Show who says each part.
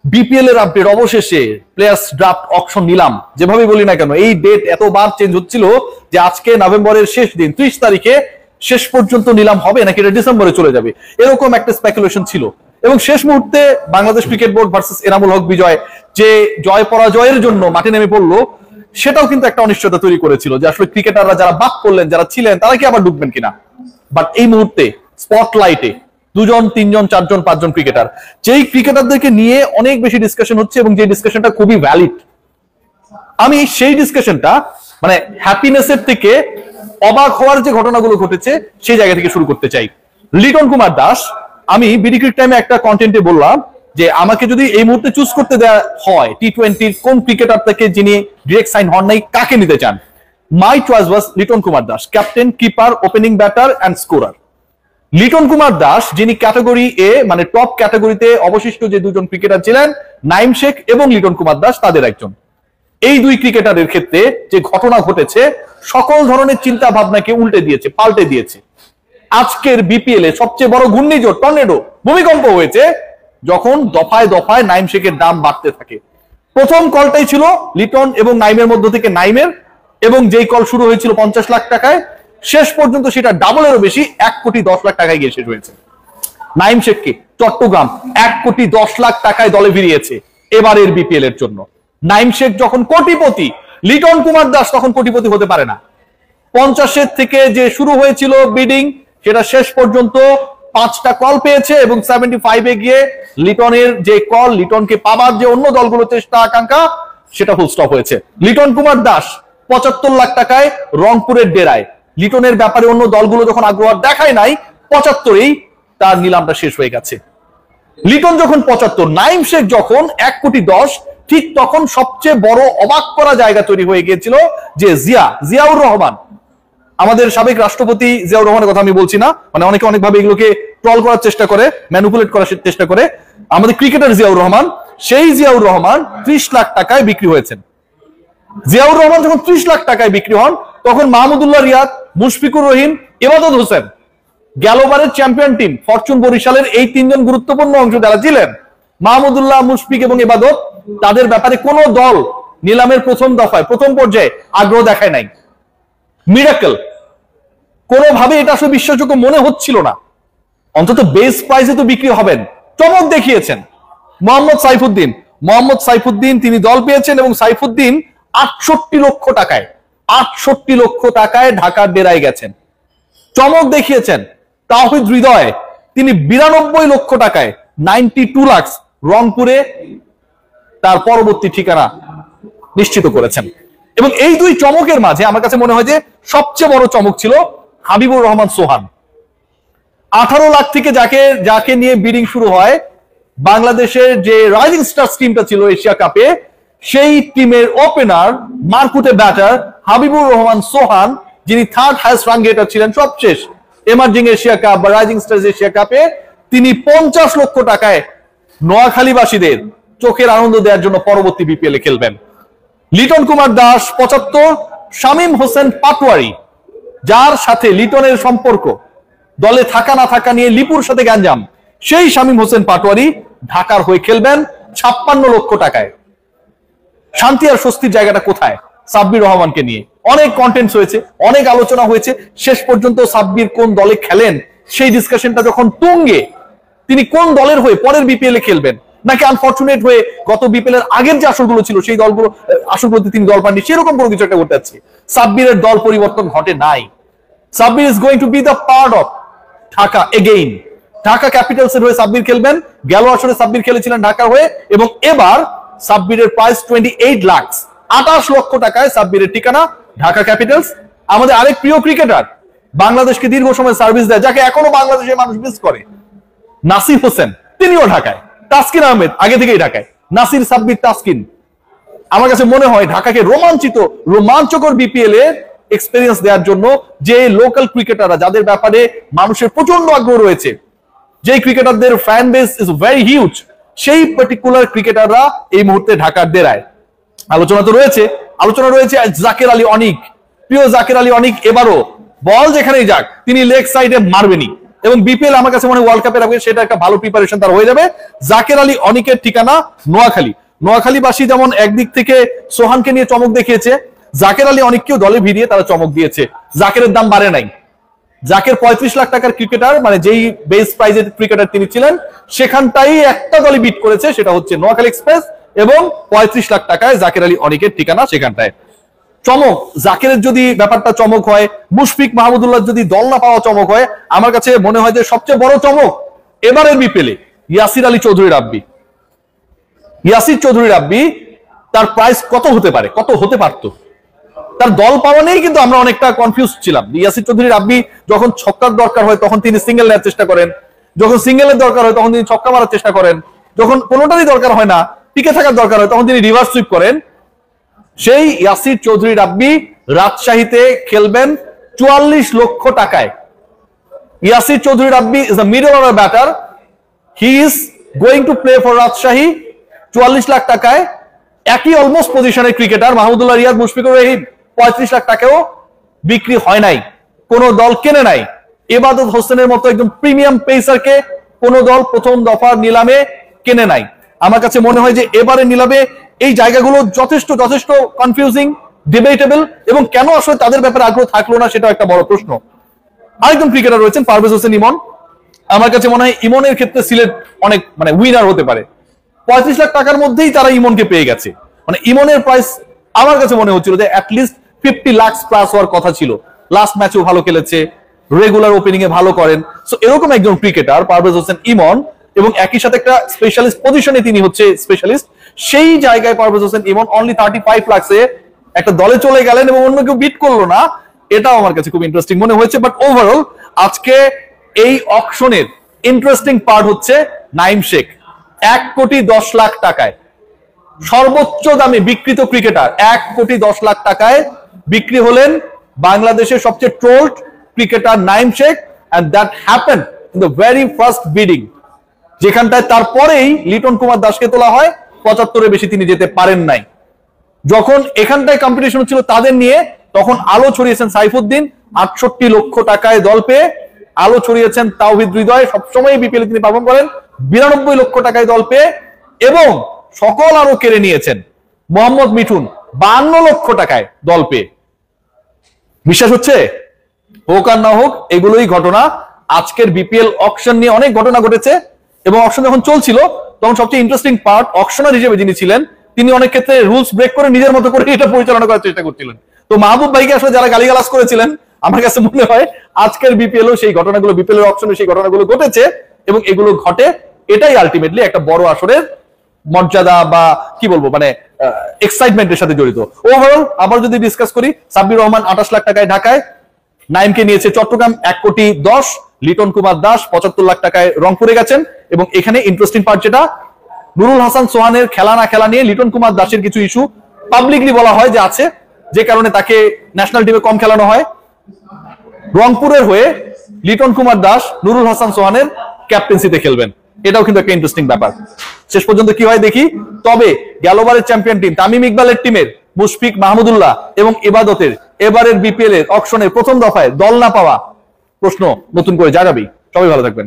Speaker 1: BPL এর update অবশেষে players draft auction নিলাম যেভাবে বলি না কেন এই ডেট এতবার চেঞ্জ হচ্ছিল যে আজকে নভেম্বরের শেষ দিন 30 তারিখে শেষ পর্যন্ত নিলাম হবে নাকি এটা ডিসেম্বরে চলে যাবে এরকম একটা স্পেকুলেশন ছিল এবং শেষ মুহূর্তে Bangladesh cricket board versus Enamul Haque Bijoy যে জয় পরাজয়ের জন্য মাঠে নেমে পড়লো সেটাও কিন্তু একটা অনিশ্চয়তা তৈরি করেছিল যে আসলে ক্রিকেটাররা যারা বাদ পড়লেন যারা ছিলেন তারা কি আবার ঢুকবেন কিনা বাট এই মুহূর্তে স্পটলাইটে 2 জন 3 জন 4 জন 5 জন ক্রিকেটার যেই ক্রিকেটারদেরকে নিয়ে অনেক বেশি ডিসকাশন হচ্ছে এবং যে ডিসকাশনটা খুবই ভ্যালিড আমি সেই ডিসকাশনটা মানে হ্যাপিনেসের থেকে অবাক হওয়ার যে ঘটনাগুলো ঘটেছে সেই জায়গা থেকে শুরু করতে চাই লিটন কুমার দাস আমি বিডি ক্রিক টাইমে একটা কন্টেন্টে বললাম যে আমাকে যদি এই মুহূর্তে চুজ করতে দেওয়া হয় টি20 কোন ক্রিকেটার থেকে যিনি ডিরেক্ট সাইন হন নাই কাকে নিতে চান my choice was Liton Kumar Das captain keeper opening batter and scorer Liton Kumar Das যিনি ক্যাটাগরি এ মানে টপ ক্যাটাগরিতে অবশিষ্ট যে দুজন ক্রিকেটার ছিলেন নাইম শেখ এবং লিটন কুমার দাস তাদের একজন এই দুই ক্রিকেটারের ক্ষেত্রে যে ঘটনা ঘটেছে সকল ধরনের চিন্তা ভাবনাকে উল্টে দিয়েছে পাল্টে দিয়েছে আজকের বিপিএল এ সবচেয়ে বড় ঘূর্ণিঝড় টর্নেডো ভূমিকম্প হয়েছে যখন দফায় দফায় নাইম শেখের দাম বাড়তে থাকে প্রথম কলটাই ছিল লিটন এবং নাইমের মধ্য থেকে নাইমের এবং যেই কল শুরু হয়েছিল 50 লাখ টাকায় শেষ পর্যন্ত সেটা ডাবলেরও বেশি 1,10,00,000 টাকায় গিয়ে শেষ হয়েছে নাইম শেখকে চট্টগ্রাম 1,10,00,000 টাকায় দলে ফিরিয়েছে এবারের বিপিএল এর জন্য নাইম শেখ যখন কোটিপতি লিটন কুমার দাস তখন কোটিপতি হতে পারে না 50-এর থেকে যে শুরু হয়েছিল বিডিং সেটা শেষ পর্যন্ত 5টা কল পেয়েছে এবং 75-এ গিয়ে লিটনের যে কল লিটনকে পাবার যে অন্য দলগুলো চেষ্টা আকাঙ্ক্ষা সেটা ফুল স্টপ হয়েছে লিটন কুমার দাস 75 লাখ টাকায় রংপুরের ডেরায় লিটনের ব্যাপারে অন্য দলগুলো যখন আগ্রহ দেখায় নাই 75-এই তার নিলামটা শেষ হয়ে গেছে লিটন যখন 75 নাইম শেখ যখন 1,10,00,000 ঠিক তখন সবচেয়ে বড় অবাক করা জায়গা তৈরি হয়ে গিয়েছিল যে জিয়াউর রহমান আমাদের সাবেক রাষ্ট্রপতি জিয়াউর রহমানের কথা আমি বলছি না মানে অনেকে অনেকভাবে এগুলোকে ট্রল করার চেষ্টা করে ম্যানিপুলেট করার চেষ্টা করে আমাদের ক্রিকেটার জিয়াউর রহমান সেই জিয়াউর রহমান 30 লাখ টাকায় বিক্রি হয়েছেন জিয়াউর রহমান যখন 30 লাখ টাকায় বিক্রি হন তখন মাহমুদুল্লাহ রিয়াদ মুশফিকুর রহিম ইবাদত হোসেন গেলবারের চ্যাম্পিয়ন টিম ফরচুন বরিশালের এই তিনজন গুরুত্বপূর্ণ অংশ যারা ছিলেন মাহমুদুল্লাহ মুশফিক এবং ইবাদত তাদের ব্যাপারে কোন দল নিলামের প্রথম দফায় প্রথম পর্যায়ে আগ্রহ দেখায় নাই মিরাকল কোনোভাবে এটা আসলে বিশ্বাসযোগ্য মনে হচ্ছিল না অন্তত বেস প্রাইসে তো বিক্রি হবেন চমক দেখিয়েছেন মোহাম্মদ সাইফুদ্দিন তিনি দল পেয়েছেন এবং সাইফুদ্দিন 68 লক্ষ টাকায় ঢাকার ডেরায় গেছেন চমক দেখিয়েছেন তাওহিদ হৃদয় তিনি 92 লক্ষ টাকায় 92 লাখ রংপুরে তার পরবর্তী ঠিকানা নিশ্চিত করেছেন এবং এই দুই চমকের মাঝে আমার কাছে মনে হয় যে সবচেয়ে বড় চমক ছিল হাবিবুর রহমান সোহান 18 লাখ থেকে যাকে নিয়ে বিডিং শুরু হয় বাংলাদেশের যে রাইজিং স্টার্স টিমটা ছিল এশিয়া কাপে সেই টিমের ওপেনার মারকুটে ব্যাটার হাবিবুর রহমান সোহান যিনি থার্ড হাইয়েস্ট রান গেটার ছিলেন সবশেষ এমার্জিং এশিয়া কাপ বা রাইজিং স্টার্স এশিয়া কাপে তিনি 50 লক্ষ টাকায় নোয়াখালীবাসীদের চোখের আনন্দ দেওয়ার জন্য পরবর্তী বিপিএল এ খেলবেন লিটন কুমার দাস 75 শামীম হোসেন পাটোয়ারি যার সাথে লিটনের সম্পর্ক দলে থাকা না থাকা নিয়ে লিপুর সাথে গ্যাঞ্জাম সেই শামীম হোসেন পাটোয়ারি ঢাকার হয়ে খেলবেন 56 লক্ষ টাকায় শান্তি আর স্বস্তির জায়গাটা কোথায় সাব্বির রহমানকে নিয়ে অনেক কন্টেন্টস হয়েছে অনেক আলোচনা হয়েছে শেষ পর্যন্ত সাব্বির কোন দলে খেলেন সেই ডিসকাশনটা যখন তুঙ্গে তিনি কোন দলের হয়ে পরের বিপিএল এ খেলবেন নাকি আনফরচুনেট হয়ে গত বিপিএল এর আগের যে আসরগুলো ছিল সেই দলগুলো আসরগুলোতে তিনি দল পাননি সেরকম কোনো কিছু একটা করতে যাচ্ছে সাব্বিরের দল পরিবর্তন ঘটে নাই Sabbir is going two B the part of Dhaka again Dhaka Capitals এর হয়ে সাব্বির খেলবেন গেল আসরে সাব্বির খেলেছিলেন ঢাকার হয়ে এবং এবার সাব্বিরের প্রাইস 28 লাখ 28 লক্ষ টাকায় সাব্বিরের ঠিকানা ঢাকা ক্যাপিটালস আমাদের আরেক প্রিয় ক্রিকেটার বাংলাদেশকে দীর্ঘ সময় সার্ভিস দেয় যাকে এখনো বাংলাদেশের মানুষ মিস করে নাসির হোসেন তিনিও ঢাকায় তাসকিন আহমেদ আগে থেকেই ঢাকায় নাসির সাব্বির তাসকিন আমার কাছে মনে হয় ঢাকাকে রোমাঞ্চকর বিপিএল এর এক্সপেরিয়েন্স দেওয়ার জন্য যে লোকাল ক্রিকেটাররা যাদের ব্যাপারে মানুষের প্রচন্ড আগ্রহ রয়েছে যে ক্রিকেটারদের fan base is very huge সেই পার্টিকুলার ক্রিকেটাররা এই মুহূর্তে ঢাকার ডেরায় আলোচনা রয়েছে জাকের আলী অনিক প্রিয় জাকের আলী অনিক এবারও বল যেখানেই যাক তিনি লেগ সাইডে মারবেনই এবং বিপিএল আমার কাছে মনে হয় ওয়ার্ল্ড কাপের আগে সেটা একটা ভালো প্রিপারেশন তার হয়ে যাবে। জাকের আলী অনিকের ঠিকানা নোয়াখালী। নোয়াখালীবাসী যেমন একদিক থেকে সোহানকে নিয়ে চমক দেখিয়েছে, জাকের আলী অনিককেও দলে ভিড়িয়ে তারা চমক দিয়েছে। জাকেরের দাম বাড়ে নাই। জাকের 35 লাখ টাকার ক্রিকেটার, মানে যেই বেস প্রাইজের ক্রিকেটার তিনি ছিলেন, সেখানটাই একটা দলে বিট করেছে, সেটা হচ্ছে নোয়াখালী এক্সপ্রেস, এবং 35 লাখ টাকায় জাকের আলী অনিকের ঠিকানা সেখানটায়। চমক জাকেরের যদি ব্যাপারটা চমক হয়, মুশফিক মাহমুদুল্লাহ যদি দল না পাওয়া চমক হয়, আমার কাছে মনে হয় যে সবচেয়ে বড় চমক এবারের বিপিএলে ইয়াসির আলী চৌধুরী রাব্বি। ইয়াসির চৌধুরী রাব্বি তার প্রাইস কত হতে পারে, কত হতে পারতো, তার দল পাওয়া নেই কিন্তু আমরা অনেকটা কনফিউজ ছিলাম। ইয়াসির চৌধুরী রাব্বি যখন ছক্কার দরকার হয় তখন তিনি সিঙ্গেল নেওয়ার চেষ্টা করেন, যখন সিঙ্গেলের দরকার হয় তখন তিনি ছক্কা মারার চেষ্টা করেন, যখন কোনোটারই দরকার হয় না, টিকে থাকার দরকার হয়, তখন তিনি রিভার্স সুইপ করেন। সেই ইয়াসির চৌধুরী রাব্বি রাজশাহীতে খেলবেন 44 লক্ষ টাকায়। Yasir Chowdhury Rabbi is the middle order batter, he is going to play for Rajshahi 44 lakh টাকায়। একই অলমোস্ট পজিশনের ক্রিকেটার মাহমুদুল্লাহ রিয়াদ, মুশফিকুর রহিম 35 লাখ টাকাও বিক্রি হয় নাই, কোন দল কেনে নাই। এবাদত হোসেনের মতো একদম প্রিমিয়াম পেসারকে কোন দল প্রথম দফার নিলামে কেনে নাই। আমার কাছে মনে হয় যে এবারে নিলামে এই জায়গাগুলো যথেষ্ট যথেষ্ট কনফিউজিং, ডিবেটেবল, এবং কেন আসলে তাদের ব্যাপারে আগ্রহ থাকলো না সেটাও একটা বড় প্রশ্ন। আরেকজন ক্রিকেটার রয়েছেন পারভেজ হোসেন ইমন। আমার কাছে মনে হয় ইমনের ক্ষেত্রে সিলেট অনেক মানে উইনার হতে পারে। 35 লাখ টাকার মধ্যেই তারা ইমনকে পেয়ে গেছে। মানে ইমনের প্রাইস আমার কাছে মনে হচ্ছিল যে অ্যাটলিস্ট 50 লাখ প্লাস হওয়ার কথা ছিল। লাস্ট ম্যাচেও ভালো খেলেছে, রেগুলার ওপেনিং এ ভালো করেন। সো এরকম একজন ক্রিকেটার পারভেজ হোসেন ইমন, এবং একই সাথে একটা স্পেশালিস্ট পজিশনে তিনি হচ্ছে স্পেশালিস্ট, সেই জায়গায় পারভেজ হোসেন ইমন অনলি 35 লাখে একটা দলে চলে গেলেন এবং অন্য কেউ বিট করলো না। এটাও আমার কাছে খুব ইন্টারেস্টিং মনে হয়েছে। বাট ওভারঅল আজকে এই অকশনের ইন্টারেস্টিং পার্ট হচ্ছে নাইম শেখ 1,10,00,000 টাকায় সর্বোচ্চ দামে বিক্রিত ক্রিকেটার। 1,10,00,000 টাকায় বিক্রি হলেন বাংলাদেশের সবচেয়ে trolled cricketer Naim Sheikh, and that happened in the very first bidding, যেখানটায় তারপরেই লিটন কুমার দাসকে তোলা হয়। 75-এর বেশি তিনি যেতে পারেন নাই। যখন এখানটায় কম্পিটিশন ছিল তাদের নিয়ে, তখন আলো ছড়িয়েছেন সাইফুদ্দিন 68 লক্ষ টাকায় দল পেয়ে, আলো ছড়িয়েছেন তাওহিদ হৃদয়, সবসময় বিপিএল তিনি পারফর্ম করেন 92 লক্ষ টাকায় দল পেয়ে, এবং সকল আরো কেড়ে নিয়েছেন মোহাম্মদ মিঠুন 52 লক্ষ টাকায় দল পেয়ে। বিশ্বাস হচ্ছে? হোক আর না হোক, এগুলোই ঘটনা। আজকের বিপিএল অকশন নিয়ে অনেক ঘটনা ঘটেছে, এবং অকশন যখন চলছিল তখন সবচেয়ে ইন্টারেস্টিং পার্ট, অকশনার হিসেবে যিনি ছিলেন তিনি অনেক ক্ষেত্রে রুলস ব্রেক করে নিজের মতো করে এটা পরিচালনা করার চেষ্টা করছিলেন। তো মাহবুব ভাইকে আসলে যারা গালিগালাজ করেছিলেন, আমার কাছে মনে হয় আজকের বিপিএলও সেই ঘটনাগুলো, বিপিএল এর অকশনে সেই ঘটনাগুলো ঘটেছে, এবং এগুলো ঘটে, এটাই আলটিমেটলি একটা বড় আসরের মর্যাদা বা কি বলবো মানে এক্সাইটমেন্টের সাথে জড়িত। ওভারঅল আবার যদি ডিসকাস করি, সাব্বির রহমান 28 লাখ টাকায় ঢাকায়, নাইমকে নিয়েছে চট্টগ্রাম 1,10,00,000, লিটন কুমার দাস 75 লাখ টাকায় রংপুরে গেছেন। এবং এখানে ইন্টারেস্টিং পার্ট যেটা, নুরুল হাসান সোহানের খেলা না খেলা নিয়ে লিটন কুমার দাসের কিছু ইস্যু পাবলিকলি বলা হয় যে আছে, যে কারণে তাকে ন্যাশনাল টিমে কম খেলানো হয়। রংপুরের হয়ে লিটন কুমার দাস নুরুল হাসান সোহানের ক্যাপ্টেন্সিতে খেলবেন, এটাও কিন্তু একটা ইন্টারেস্টিং ব্যাপার। শেষ পর্যন্ত কি হয় দেখি। তবে গেলবারের চ্যাম্পিয়ন টিম তামিম ইকবালের টিমের মুশফিক মাহমুদুল্লাহ এবং ইবাদতের এবারের বিপিএল এর অকশনের প্রথম দফায় দল না পাওয়া প্রশ্ন নতুন করে জাগাবেই। সবাই ভালো থাকবেন।